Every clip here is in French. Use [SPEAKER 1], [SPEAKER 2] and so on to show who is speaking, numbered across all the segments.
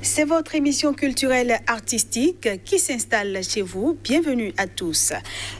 [SPEAKER 1] C'est votre émission culturelle artistique qui s'installe chez vous. Bienvenue à tous.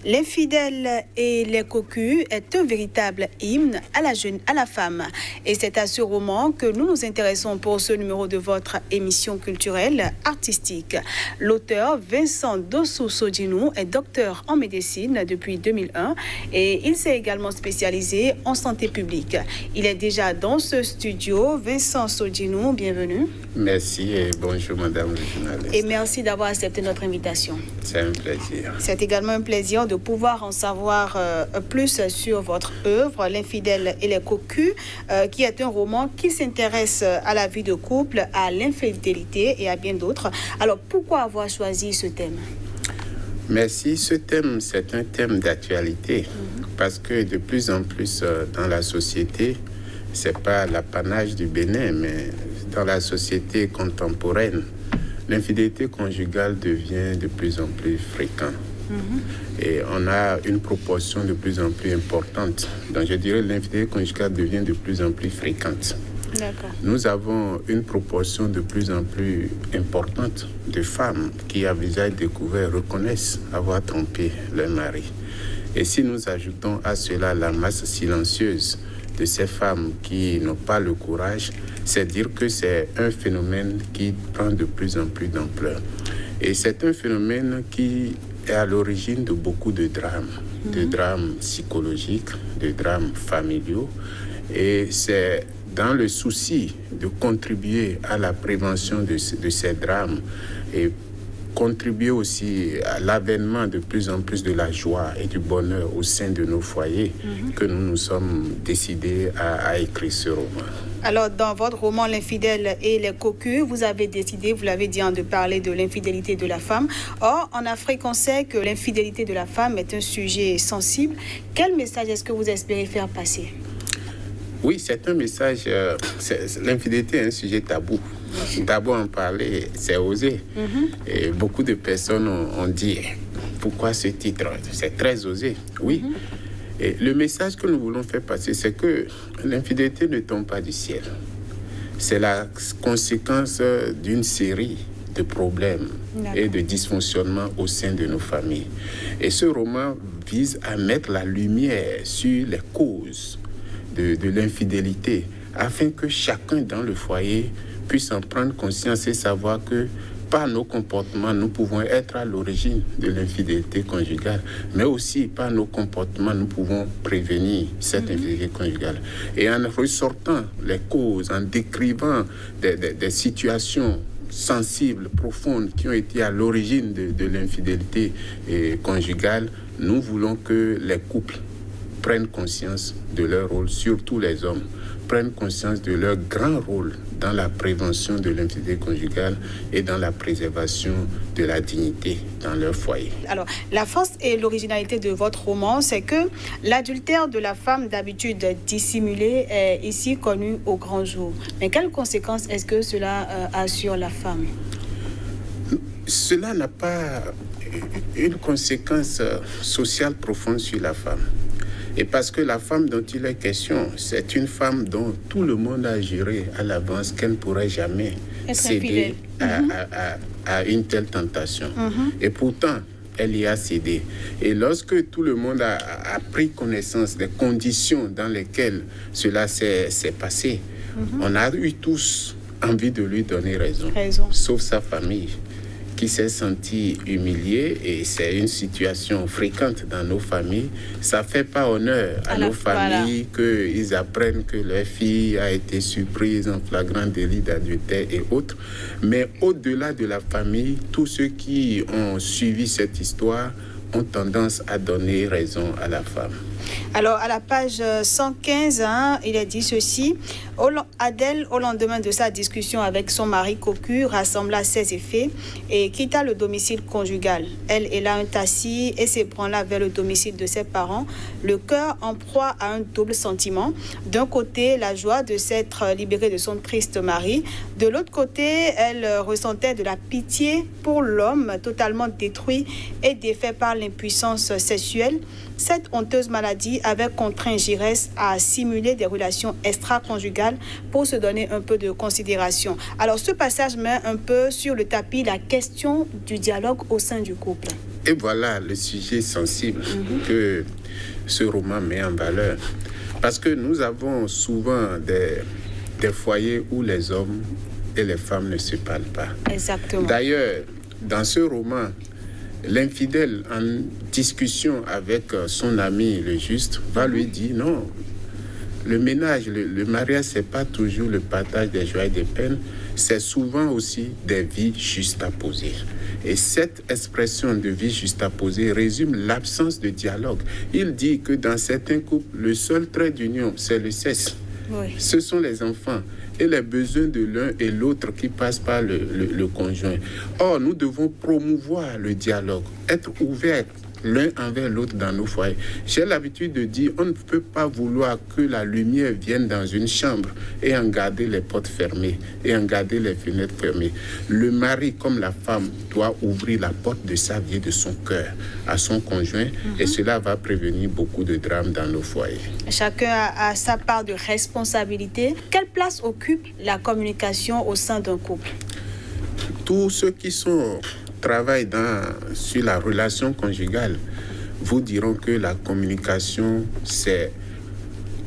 [SPEAKER 1] L'infidèle et les cocus est un véritable hymne à la femme. Et c'est à ce roman que nous nous intéressons pour ce numéro de votre émission culturelle artistique. L'auteur Vincent Dossou Sodjinou est docteur en médecine depuis 2001 et il s'est également spécialisé en santé publique. Il est déjà dans ce studio. Vincent Sodjinou, bienvenue.
[SPEAKER 2] Merci et bonjour madame le journaliste.
[SPEAKER 1] Et merci d'avoir accepté notre invitation.
[SPEAKER 2] C'est un plaisir.
[SPEAKER 1] C'est également un plaisir de pouvoir en savoir plus sur votre œuvre, L'infidèle et les cocus, qui est un roman qui s'intéresse à la vie de couple, à l'infidélité et à bien d'autres. Alors pourquoi avoir choisi ce thème?
[SPEAKER 2] Merci. Ce thème, c'est un thème d'actualité parce que de plus en plus dans la société, c'est pas l'apanage du Bénin, mais dans la société contemporaine, l'infidélité conjugale devient de plus en plus fréquente. Et on a une proportion de plus en plus importante. Donc je dirais que l'infidélité conjugale devient de plus en plus fréquente. Nous avons une proportion de plus en plus importante de femmes qui, à visage découvert, reconnaissent avoir trompé leur mari. Et si nous ajoutons à cela la masse silencieuse de ces femmes qui n'ont pas le courage, c'est dire que c'est un phénomène qui prend de plus en plus d'ampleur. Et c'est un phénomène qui est à l'origine de beaucoup de drames psychologiques, de drames familiaux. Et c'est dans le souci de contribuer à la prévention de ces drames et contribuer aussi à l'avènement de plus en plus de la joie et du bonheur au sein de nos foyers que nous nous sommes décidés à écrire ce roman.
[SPEAKER 1] Alors, dans votre roman L'infidèle et les cocus, vous avez décidé, vous l'avez dit, de parler de l'infidélité de la femme. Or, en Afrique, on sait que l'infidélité de la femme est un sujet sensible. Quel message est-ce que vous espérez faire passer?
[SPEAKER 2] Oui, c'est un message. L'infidélité est un sujet tabou. D'abord, en parler, c'est osé. Et beaucoup de personnes ont dit, pourquoi ce titre? C'est très osé. Oui. Et le message que nous voulons faire passer, c'est que l'infidélité ne tombe pas du ciel. C'est la conséquence d'une série de problèmes et de dysfonctionnements au sein de nos familles. Et ce roman vise à mettre la lumière sur les causes de l'infidélité, afin que chacun dans le foyer puisse en prendre conscience et savoir que par nos comportements, nous pouvons être à l'origine de l'infidélité conjugale, mais aussi par nos comportements, nous pouvons prévenir cette infidélité conjugale. Et en ressortant les causes, en décrivant des situations sensibles, profondes, qui ont été à l'origine de l'infidélité conjugale, nous voulons que les couples prennent conscience de leur rôle, surtout les hommes, prennent conscience de leur grand rôle dans la prévention de l'infidélité conjugale et dans la préservation de la dignité dans leur foyer. Alors,
[SPEAKER 1] la force et l'originalité de votre roman, c'est que l'adultère de la femme, d'habitude dissimulé, est ici connu au grand jour. Mais quelles conséquences est-ce que cela a sur la femme?
[SPEAKER 2] Cela n'a pas une conséquence sociale profonde sur la femme. Et parce que la femme dont il est question, c'est une femme dont tout le monde a juré à l'avance qu'elle ne pourrait jamais céder à une telle tentation. Et pourtant, elle y a cédé. Et lorsque tout le monde a pris connaissance des conditions dans lesquelles cela s'est passé, on a eu tous envie de lui donner raison. Sauf sa famille, qui s'est senti humilié, et c'est une situation fréquente dans nos familles. Ça fait pas honneur à nos familles qu'ils apprennent que leur fille a été surprise en flagrant délit d'adultère et autres. Mais au-delà de la famille, tous ceux qui ont suivi cette histoire ont tendance à donner raison à la femme.
[SPEAKER 1] Alors, à la page 115, il est dit ceci. Adèle, au lendemain de sa discussion avec son mari cocu, rassembla ses effets et quitta le domicile conjugal. Elle est là un tassis et s'ébranla vers le domicile de ses parents, le cœur en proie à un double sentiment. D'un côté, la joie de s'être libérée de son triste mari. De l'autre côté, elle ressentait de la pitié pour l'homme totalement détruit et défait par l'impuissance sexuelle. Cette honteuse maladie avait contraint Giresse à simuler des relations extra-conjugales pour se donner un peu de considération. Alors, ce passage met un peu sur le tapis la question du dialogue au sein du couple.
[SPEAKER 2] Et voilà le sujet sensible que ce roman met en valeur. Parce que nous avons souvent des foyers où les hommes et les femmes ne se parlent pas.
[SPEAKER 1] Exactement.
[SPEAKER 2] D'ailleurs, dans ce roman, l'infidèle, en discussion avec son ami le juste, va lui dire non, le ménage, le mariage, ce n'est pas toujours le partage des joies et des peines, c'est souvent aussi des vies juxtaposées. Et cette expression de vie juxtaposée résume l'absence de dialogue. Il dit que dans certains couples, le seul trait d'union, c'est le sexe. Oui. Ce sont les enfants et les besoins de l'un et l'autre qui passent par le conjoint. Or, nous devons promouvoir le dialogue, être ouverts l'un envers l'autre dans nos foyers. J'ai l'habitude de dire, on ne peut pas vouloir que la lumière vienne dans une chambre et en garder les portes fermées et en garder les fenêtres fermées. Le mari, comme la femme, doit ouvrir la porte de sa vie et de son cœur à son conjoint et cela va prévenir beaucoup de drames dans nos foyers. Chacun
[SPEAKER 1] a sa part de responsabilité. Quelle place occupe la communication au sein d'un couple?
[SPEAKER 2] Tous ceux qui travaillent sur la relation conjugale vous diront que la communication, c'est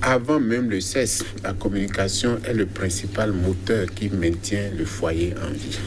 [SPEAKER 2] avant même le sexe. La communication est le principal moteur qui maintient le foyer en vie.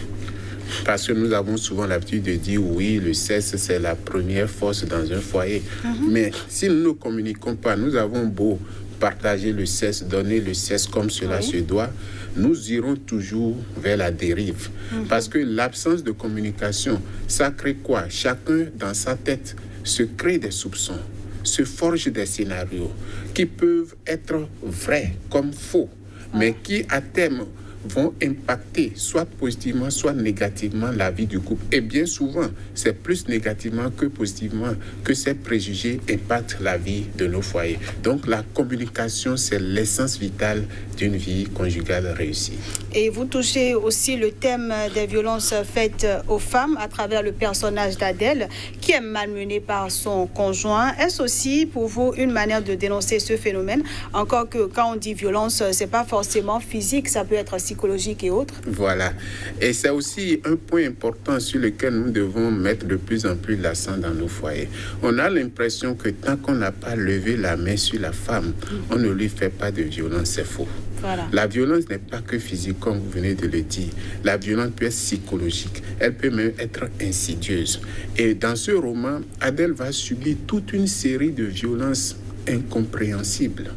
[SPEAKER 2] Parce que nous avons souvent l'habitude de dire oui, le sexe, c'est la première force dans un foyer. Mais si nous ne communiquons pas, nous avons beau partager le sexe, donner le sexe comme cela se doit, nous irons toujours vers la dérive. Parce que l'absence de communication, ça crée quoi? Chacun dans sa tête se crée des soupçons, se forge des scénarios qui peuvent être vrais comme faux, mais qui à terme vont impacter soit positivement, soit négativement la vie du couple. Et bien souvent, c'est plus négativement que positivement que ces préjugés impactent la vie de nos foyers. Donc la communication, c'est l'essence vitale d'une vie conjugale réussie.
[SPEAKER 1] Et vous touchez aussi le thème des violences faites aux femmes à travers le personnage d'Adèle, qui est malmenée par son conjoint. Est-ce aussi pour vous une manière de dénoncer ce phénomène? Encore que quand on dit violence, c'est pas forcément physique, ça peut être psychologique et autres.
[SPEAKER 2] Voilà. Et c'est aussi un point important sur lequel nous devons mettre de plus en plus l'accent dans nos foyers. On a l'impression que tant qu'on n'a pas levé la main sur la femme, on ne lui fait pas de violence. C'est faux. Voilà. La violence n'est pas que physique, comme vous venez de le dire. La violence peut être psychologique. Elle peut même être insidieuse. Et dans ce roman, Adèle va subir toute une série de violences incompréhensibles.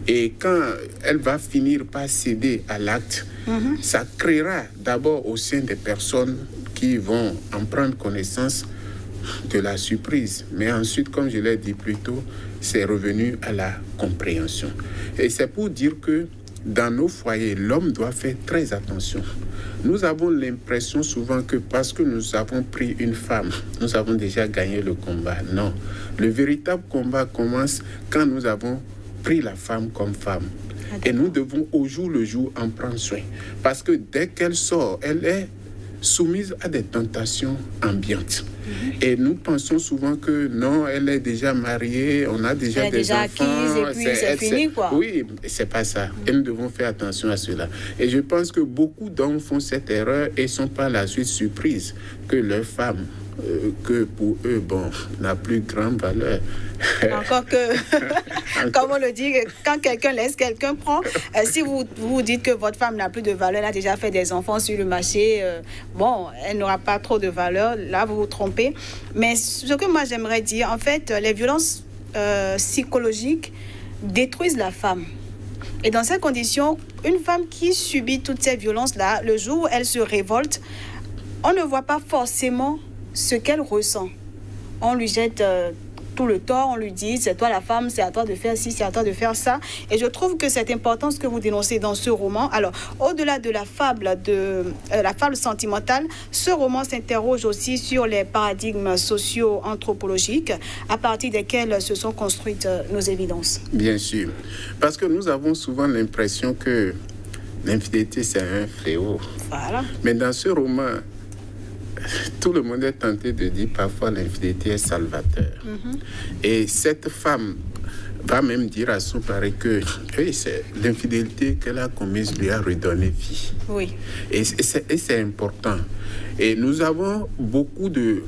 [SPEAKER 2] Et quand elle va finir par céder à l'acte, ça créera d'abord au sein des personnes qui vont en prendre connaissance de la surprise. Mais ensuite, comme je l'ai dit plus tôt, c'est revenu à la compréhension. Et c'est pour dire que dans nos foyers, l'homme doit faire très attention. Nous avons l'impression souvent que parce que nous avons pris une femme, nous avons déjà gagné le combat. Non. Le véritable combat commence quand nous avons pris la femme comme femme. Et nous devons au jour le jour en prendre soin. Parce que dès qu'elle sort, elle est soumise à des tentations ambiantes. Et nous pensons souvent que non, elle est déjà mariée, on a déjà des enfants.
[SPEAKER 1] Acquise, et puis c'est fini, quoi.
[SPEAKER 2] Oui, c'est pas ça. Et nous devons faire attention à cela. Et je pense que beaucoup d'hommes font cette erreur et sont par la suite surprises que leur femme, que pour eux, bon, n'a plus grande valeur.
[SPEAKER 1] Encore que, comme on le dit, quand quelqu'un laisse, quelqu'un prend. Si vous dites que votre femme n'a plus de valeur, elle a déjà fait des enfants sur le marché, bon, elle n'aura pas trop de valeur, là vous vous trompez. Mais ce que moi j'aimerais dire, en fait, les violences psychologiques détruisent la femme. Et dans ces conditions, une femme qui subit toutes ces violences-là, le jour où elle se révolte, on ne voit pas forcément ce qu'elle ressent. On lui jette tout le tort, on lui dit c'est toi la femme, c'est à toi de faire ci, c'est à toi de faire ça. Et je trouve que c'est important ce que vous dénoncez dans ce roman. Alors, au-delà de la fable sentimentale, ce roman s'interroge aussi sur les paradigmes socio-anthropologiques à partir desquels se sont construites nos évidences.
[SPEAKER 2] Bien sûr, parce que nous avons souvent l'impression que l'infidélité c'est un fléau.
[SPEAKER 1] Voilà.
[SPEAKER 2] Mais dans ce roman, tout le monde est tenté de dire parfois l'infidélité est salvateur. Et cette femme va même dire à son mari que c'est l'infidélité qu'elle a commise lui a redonné vie.
[SPEAKER 1] Oui.
[SPEAKER 2] Et c'est important. Et nous avons beaucoup de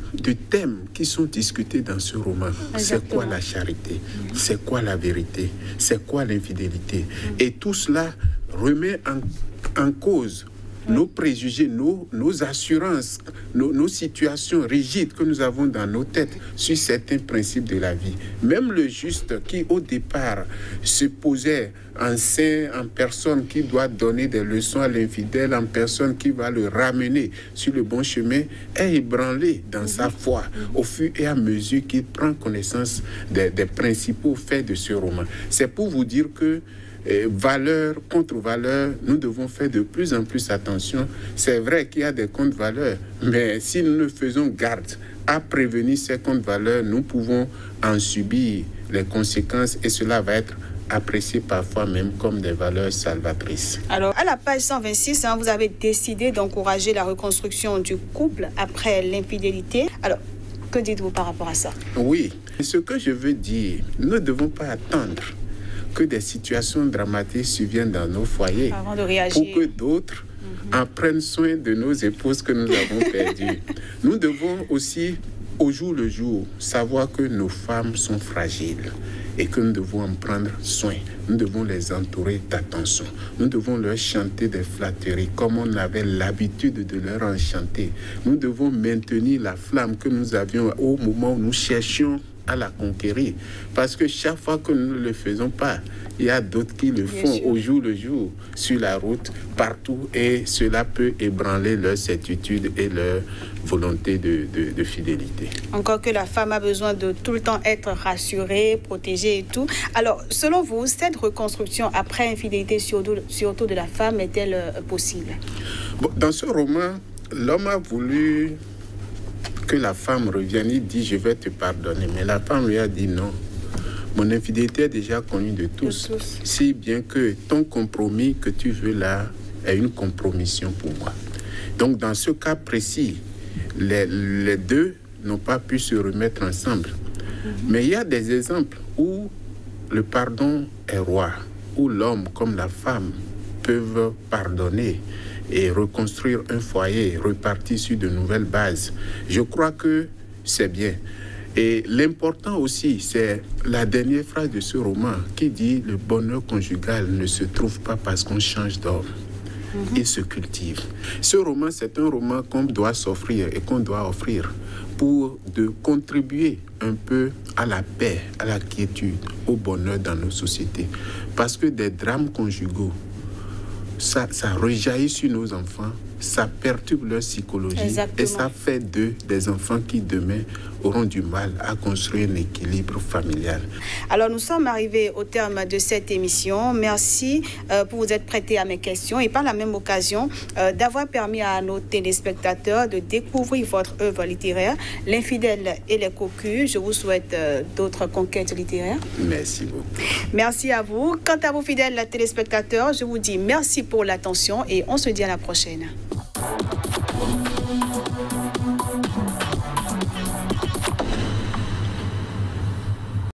[SPEAKER 2] thèmes qui sont discutés dans ce roman. C'est quoi la charité? C'est quoi la vérité? C'est quoi l'infidélité? Et tout cela remet en cause nos préjugés, nos assurances, nos situations rigides que nous avons dans nos têtes sur certains principes de la vie. Même le juste qui, au départ, se posait en saint, en personne qui doit donner des leçons à l'infidèle, en personne qui va le ramener sur le bon chemin, est ébranlé dans sa foi au fur et à mesure qu'il prend connaissance des principaux faits de ce roman. C'est pour vous dire que valeur contre valeur, nous devons faire de plus en plus attention. C'est vrai qu'il y a des contre-valeurs, mais si nous ne faisons garde à prévenir ces contre-valeurs, nous pouvons en subir les conséquences et cela va être apprécié parfois même comme des valeurs salvatrices. Alors, à la page 126,
[SPEAKER 1] vous avez décidé d'encourager la reconstruction du couple après l'infidélité. Alors, que dites-vous par rapport à ça?
[SPEAKER 2] Oui, ce que je veux dire, nous ne devons pas attendre que des situations dramatiques surviennent dans nos foyers
[SPEAKER 1] avant de réagir,
[SPEAKER 2] pour que d'autres en prennent soin de nos épouses que nous avons perdues. Nous devons aussi, au jour le jour, savoir que nos femmes sont fragiles et que nous devons en prendre soin. Nous devons les entourer d'attention. Nous devons leur chanter des flatteries comme on avait l'habitude de leur en chanter. Nous devons maintenir la flamme que nous avions au moment où nous cherchions à la conquérir. Parce que chaque fois que nous ne le faisons pas, il y a d'autres qui le font au jour le jour, sur la route, partout, et cela peut ébranler leur certitude et leur volonté de fidélité.
[SPEAKER 1] Encore que la femme a besoin de tout le temps être rassurée, protégée et tout. Alors, selon vous, cette reconstruction après infidélité, surtout de la femme, est-elle possible?
[SPEAKER 2] Bon, dans ce roman, l'homme a voulu que la femme revienne. Il dit, je vais te pardonner. Mais la femme lui a dit non. Mon infidélité est déjà connue de tous. Si bien que ton compromis que tu veux là est une compromission pour moi. Donc, dans ce cas précis, les deux n'ont pas pu se remettre ensemble. Mais il y a des exemples où le pardon est roi, où l'homme comme la femme peuvent pardonner et reconstruire un foyer, repartir sur de nouvelles bases. Je crois que c'est bien. Et l'important aussi, c'est la dernière phrase de ce roman qui dit « Le bonheur conjugal ne se trouve pas parce qu'on change d'homme. Il se cultive. » Ce roman, c'est un roman qu'on doit s'offrir et qu'on doit offrir pour contribuer un peu à la paix, à la quiétude, au bonheur dans nos sociétés. Parce que des drames conjugaux, ça rejaillit sur nos enfants, ça perturbe leur psychologie. Exactement. Et ça fait d'eux des enfants qui demain auront du mal à construire un équilibre familial.
[SPEAKER 1] Alors nous sommes arrivés au terme de cette émission. Merci pour vous être prêté à mes questions et par la même occasion d'avoir permis à nos téléspectateurs de découvrir votre œuvre littéraire, L'infidèle et les cocus. Je vous souhaite d'autres conquêtes littéraires.
[SPEAKER 2] Merci beaucoup.
[SPEAKER 1] Merci à vous. Quant à vos fidèles téléspectateurs, je vous dis merci pour l'attention et on se dit à la prochaine.